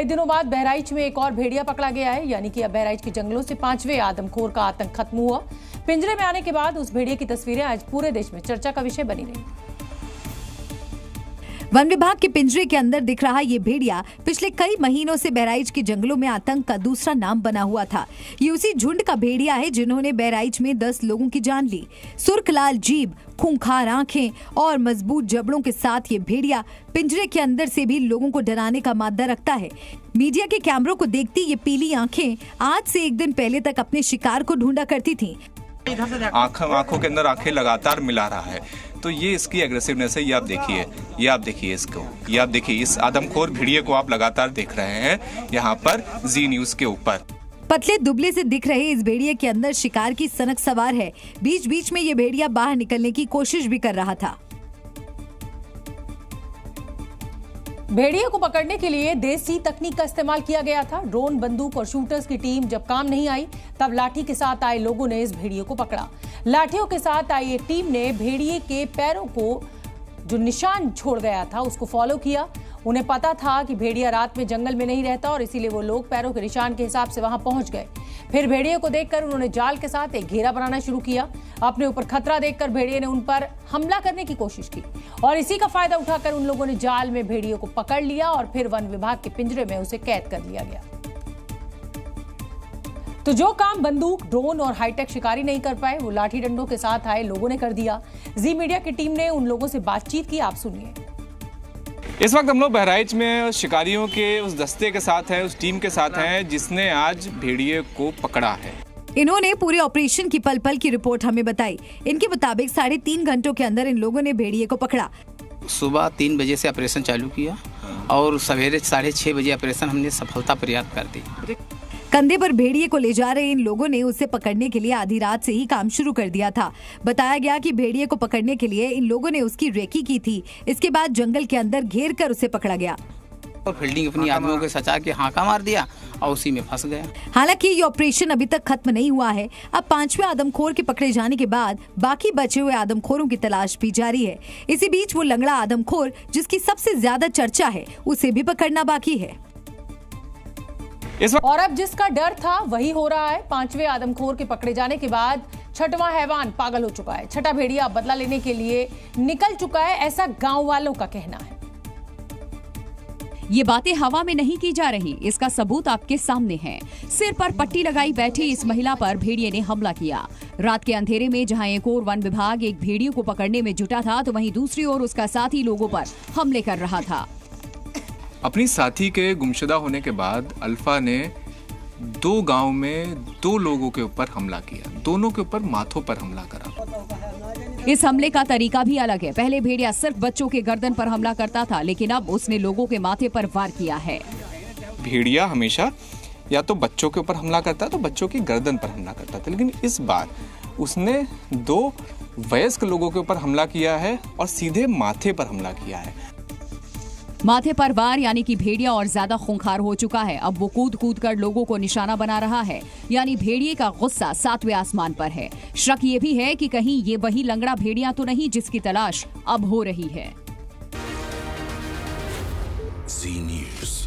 कई दिनों बाद बहराइच में एक और भेड़िया पकड़ा गया है, यानी कि अब बहराइच के जंगलों से 5वें आदमखोर का आतंक खत्म हुआ। पिंजरे में आने के बाद उस भेड़िए की तस्वीरें आज पूरे देश में चर्चा का विषय बनी रही। वन विभाग के पिंजरे के अंदर दिख रहा ये भेड़िया पिछले कई महीनों से बहराइच के जंगलों में आतंक का दूसरा नाम बना हुआ था। ये उसी झुंड का भेड़िया है जिन्होंने बहराइच में 10 लोगों की जान ली। सुर्ख लाल जीभ, खूंखार आंखें और मजबूत जबड़ों के साथ ये भेड़िया पिंजरे के अंदर से भी लोगों को डराने का मादा रखता है। मीडिया के कैमरों को देखती ये पीली आंखें आज से एक दिन पहले तक अपने शिकार को ढूंढा करती थी। आंखों के अंदर आंखें लगातार मिला रहा है, तो ये इसकी एग्रेसिवनेस है। ये आप देखिए इसको, ये आप देखिए इस आदमखोर भेड़िए को आप लगातार देख रहे हैं यहाँ पर जी न्यूज के ऊपर। पतले दुबले से दिख रहे इस भेड़िए के अंदर शिकार की सनक सवार है। बीच बीच में ये भेड़िया बाहर निकलने की कोशिश भी कर रहा था। भेड़िए को पकड़ने के लिए देसी तकनीक का इस्तेमाल किया गया था। ड्रोन, बंदूक और शूटर्स की टीम जब काम नहीं आई, तब लाठी के साथ आए लोगों ने इस भेड़िए को पकड़ा। लाठियों के साथ आई एक टीम ने भेड़िए के पैरों को जो निशान छोड़ गया था उसको फॉलो किया। उन्हें पता था कि भेड़िया रात में जंगल में नहीं रहता और इसीलिए वो लोग पैरों के निशान के हिसाब से वहां पहुंच गए। फिर भेड़िए को देखकर उन्होंने जाल के साथ एक घेरा बनाना शुरू किया। अपने ऊपर खतरा देखकर भेड़िए ने उन पर हमला करने की कोशिश की और इसी का फायदा उठाकर उन लोगों ने जाल में भेड़िए को पकड़ लिया और फिर वन विभाग के पिंजरे में उसे कैद कर लिया गया। तो जो काम बंदूक, ड्रोन और हाईटेक शिकारी नहीं कर पाए, वो लाठी डंडों के साथ आए लोगों ने कर दिया। जी मीडिया की टीम ने उन लोगों से बातचीत की, आप सुनिए। इस वक्त हम लोग बहराइच में शिकारियों के उस दस्ते के साथ हैं, उस टीम के साथ हैं जिसने आज भेड़िए को पकड़ा है। इन्होंने पूरे ऑपरेशन की पल पल की रिपोर्ट हमें बताई। इनके मुताबिक 3.5 घंटों के अंदर इन लोगों ने भेड़िए को पकड़ा। सुबह 3 बजे से ऑपरेशन चालू किया और सवेरे 6:30 बजे ऑपरेशन हमने सफलता प्राप्त कर दी। कंधे पर भेड़िए को ले जा रहे इन लोगों ने उसे पकड़ने के लिए आधी रात से ही काम शुरू कर दिया था। बताया गया कि भेड़िए को पकड़ने के लिए इन लोगों ने उसकी रेकी की थी। इसके बाद जंगल के अंदर घेर कर उसे पकड़ा गया और फील्डिंग अपनी आदमियों के सचा के हाका मार दिया और उसी में फंस गया। हालांकि ये ऑपरेशन अभी तक खत्म नहीं हुआ है। अब 5वें आदमखोर के पकड़े जाने के बाद बाकी बचे हुए आदमखोरों की तलाश भी जारी है। इसी बीच वो लंगड़ा आदमखोर जिसकी सबसे ज्यादा चर्चा है, उसे भी पकड़ना बाकी है। और अब जिसका डर था वही हो रहा है। 5वें आदमखोर के पकड़े जाने के बाद 6वां हैवान पागल हो चुका है। 6ठा भेड़िया बदला लेने के लिए निकल चुका है, ऐसा गांव वालों का कहना है। ये बातें हवा में नहीं की जा रही, इसका सबूत आपके सामने है। सिर पर पट्टी लगाई बैठी इस महिला पर भेड़िए ने हमला किया। रात के अंधेरे में जहां एक ओर वन विभाग एक भेड़िए को पकड़ने में जुटा था, तो वहीं दूसरी ओर उसका साथी लोगों पर हमले कर रहा था। अपनी साथी के गुमशुदा होने के बाद अल्फा ने 2 गांव में 2 लोगों के ऊपर हमला किया। दोनों के ऊपर माथों पर हमला करा। इस हमले का तरीका भी अलग है। पहले भेड़िया सिर्फ बच्चों के गर्दन पर हमला करता था, लेकिन अब उसने लोगों के माथे पर वार किया है। भेड़िया हमेशा या तो बच्चों के ऊपर हमला करता तो बच्चों की गर्दन पर हमला करता था, लेकिन इस बार उसने 2 वयस्क लोगों के ऊपर हमला किया है और सीधे माथे पर हमला किया है। माथे पर वार यानी कि भेड़िया और ज्यादा खूंखार हो चुका है। अब वो कूद कूद कर लोगों को निशाना बना रहा है, यानी भेड़िए का गुस्सा 7वें आसमान पर है। शक ये भी है कि कहीं ये वही लंगड़ा भेड़िया तो नहीं जिसकी तलाश अब हो रही है। जी न्यूज़।